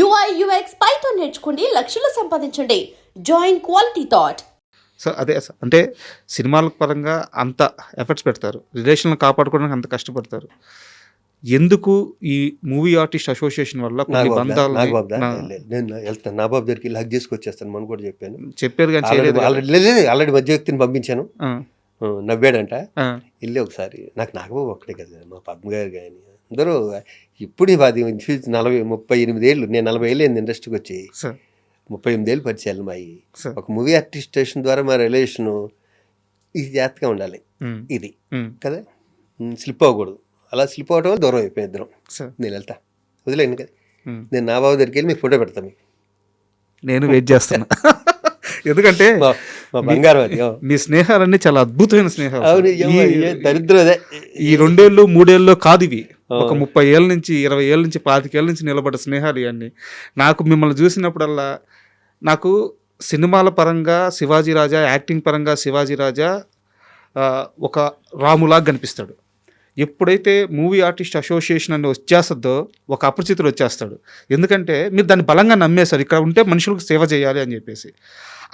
UI UX Python నేర్చుకోండి, లక్షలు సంపాదించండి. Join quality thought. సో అదే అంటే సినిమాల పరంగా అంత ఎఫర్ట్స్ పెడతారు, రిలేషన్లు కాపాడుకోవడానికి అంత కష్టపడతారు. ఎందుకు ఈ మూవీ ఆర్టిస్ట్ అసోసియేషన్ వల్ల కొన్ని బంధాలు నేను వెళ్తాను, నా బాబు దగ్గరికి హక్ చేసుకొచ్చేస్తాను మనం కూడా చెప్పాను, చెప్పారు కానీ చేయలేదు. ఆల్రెడీ మధ్య వ్యక్తిని పంపించాను, నవ్వాడంట. వెళ్ళి ఒకసారి నాగబాబు ఒక్కడే కదా, మా పద్మ గారు కానీ అందరూ ఇప్పుడు అది 38 ఏళ్ళు, నేను 40 ఏళ్ళు అయింది ఇండస్ట్రీకి వచ్చి, 38 ఏళ్ళు పరిచయాలు మాయి. ఒక మూవీ ఆర్టిస్ట్ స్టేషన్ ద్వారా మా రిలేషను ఇది జాగ్రత్తగా ఉండాలి, ఇది కదా, స్లిప్ అవ్వకూడదు. అలా స్లిప్ అవ్వడం వల్ల దూరం అయిపోయి ఇద్దరం. నేను వెళ్తా, వదిలేను కదా, నేను నా బాబు దగ్గరికి వెళ్ళి మీకు ఫోటో పెడతాను, మీకు నేను వెయిట్ చేస్తాను. ఎందుకంటే మా బంగారం అది. మీ స్నేహాలన్నీ చాలా అద్భుతమైన స్నేహాలు. దరిద్రం అదే, ఈ 2 ఏళ్ళు 3 ఏళ్ళు కాదు, ఇవి ఒక 30 ఏళ్ళ నుంచి 20 ఏళ్ళ నుంచి 25 ఏళ్ళ నుంచి నిలబడ్డ స్నేహాలు ఇవన్నీ. నాకు మిమ్మల్ని చూసినప్పుడల్లా నాకు సినిమాల పరంగా శివాజీ రాజా, యాక్టింగ్ పరంగా శివాజీ రాజా ఒక రాములాగా కనిపిస్తాడు. ఎప్పుడైతే మూవీ ఆర్టిస్ట్ అసోసియేషన్ అని వచ్చేస్తుందో ఒక అపరిచితుడు వచ్చేస్తాడు. ఎందుకంటే మీరు దాన్ని బలంగా నమ్మేశారు, ఇక్కడ ఉంటే మనుషులకు సేవ చేయాలి అని చెప్పేసి.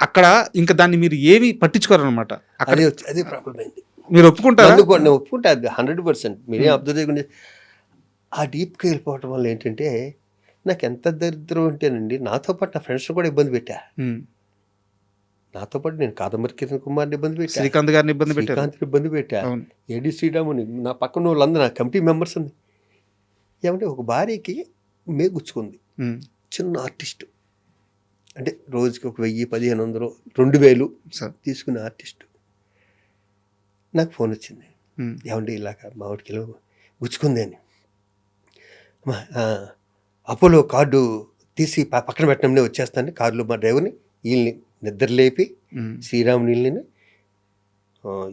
అక్కడ ఇంకా దాన్ని మీరు ఏమి పట్టించుకోరనమాట. అదే ప్రాబ్లం అయింది. మీరు ఒప్పుకుంటారు? నేను ఒప్పుకుంటా, అది 100%. మీరేం అబ్జర్వ్ చేయకుండా ఆ డీప్కి వెళ్ళిపోవటం వల్ల ఏంటంటే నాకు ఎంత దరిద్రం ఉంటేనండి, నాతో పాటు నా ఫ్రెండ్స్ కూడా ఇబ్బంది పెట్టా. నాతో పాటు నేను కాదంబరి కిరణ్ కుమార్ని ఇబ్బంది పెట్టా, శ్రీకాంత్ గారిని ఇబ్బంది పెట్టా, ఏడి శ్రీరాముని, నా పక్కన వాళ్ళందరూ నా కమిటీ మెంబర్స్ ఉంది. ఏమంటే ఒక భార్యకి మేగుచ్చుకుంది, చిన్న ఆర్టిస్టు, అంటే రోజుకి ఒక 1000, 1500, 2000 తీసుకునే ఆర్టిస్టు. నాకు ఫోన్ వచ్చింది, ఏమంటే ఇలాగ మా వాడికి గుచ్చుకుంది అని. అపోలో కార్డు తీసి పక్కన పెట్టినప్పుడే వచ్చేస్తాను, కారులో మా డ్రైవర్ని వీళ్ళని నిద్ర లేపి, శ్రీరాముని వీళ్ళని,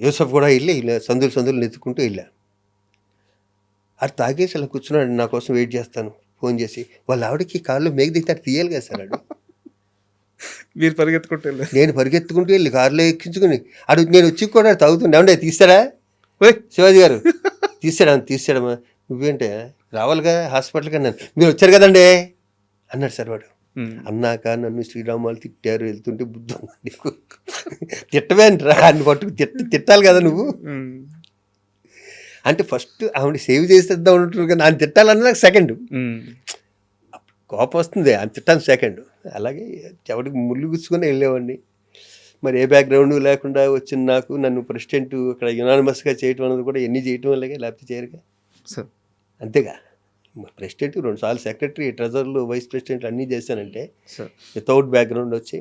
యూసఫ్ కూడా వెళ్ళి సందులు నెత్తుకుంటూ వెళ్ళాను. అది తాగేసి అలా కూర్చున్నాడు, నా కోసం వెయిట్ చేస్తాను. ఫోన్ చేసి వాళ్ళ ఆవిడకి కారులో మేఘ దిగుతాడు, తీయాలి కదా సార్ అడు. మీరు పరిగెత్తుకుంటూ వెళ్ళారు, నేను పరిగెత్తుకుంటూ వెళ్ళి కారులో ఎక్కించుకుని అడు నేను వచ్చి కూడా తాగుతుండే. ఏమంటే తీస్తాడా శివాజీ గారు, తీసాడమ్మా, నువ్వేంటే రావాలిగా హాస్పిటల్కి అన్నాను. మీరు వచ్చారు కదండి అన్నాడు సార్ వాడు. అన్నాక నన్ను శ్రీరామ్ వాళ్ళు తిట్టారు, వెళ్తుంటే బుద్ధి నీకు తిట్టవే అంటారా, అన్ని పట్టుకు తిట్టాలి కదా నువ్వు అంటే. ఫస్ట్ ఆవిడ సేవ్ చేసేద్దాం ఉంటున్నారు కదా, ఆయన తిట్టాలన్నా నాకు సెకండ్ కోపం వస్తుంది, ఆయన తిట్టాను సెకండ్. అలాగే ఎవరికి ముళ్ళు గుచ్చుకొని వెళ్ళేవాడిని. మరి ఏ బ్యాక్గ్రౌండ్ లేకుండా వచ్చిన నాకు, నన్ను ప్రెసిడెంట్ అక్కడ యునానిమస్గా చేయటం అనేది కూడా ఎన్ని చేయటం వల్లగా, లేకపోతే చేయరుగా సార్, అంతేగా. ప్రెసిడెంట్ 2 సార్లు సెక్రటరీ, ట్రెజరర్లు, వైస్ ప్రెసిడెంట్ అన్నీ చేశానంటే వితౌట్ బ్యాక్గ్రౌండ్ వచ్చి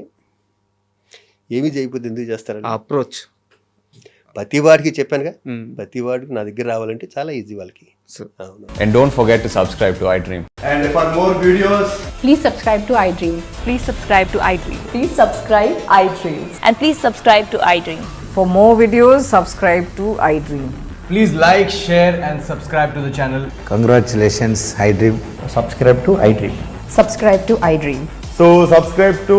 ఏమీ చేయకపోతే ఎందుకు చేస్తారండి అప్రోచ్. ప్రతి వాడికి చెప్పానుగా, ప్రతి వాడికి నా దగ్గర రావాలంటే చాలా ఈజీ వాళ్ళకి. And don't forget to subscribe to iDream. And for more videos, please subscribe to iDream. Please subscribe to iDream. Please subscribe iDream. And please subscribe to iDream. For more videos, subscribe to iDream. please like, share and subscribe to the channel. Congratulations, iDream. Subscribe to iDream. Subscribe to iDream. So subscribe to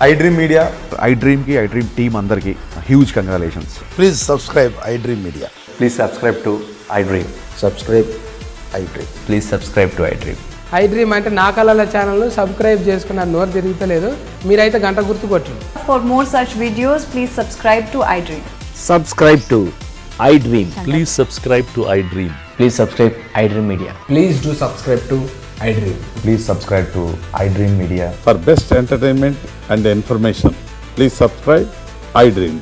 iDream Media. iDream ki iDream team andarki huge congratulations. Please subscribe iDream Media. Please subscribe to iDream. Subscribe iDream. Please subscribe to iDream. iDream అంటే నా కళల ఛానల్ను subscribe చేసుకున్న నోరు తిరుగుతలేదు, మీరైతే గంట గుర్తు కొట్టండి. For more such videos, please subscribe to iDream. Subscribe to iDream. Please subscribe to iDream. Please subscribe iDream Media. Please do subscribe to iDream. Please subscribe to iDream Media. For best entertainment and information, please subscribe iDream.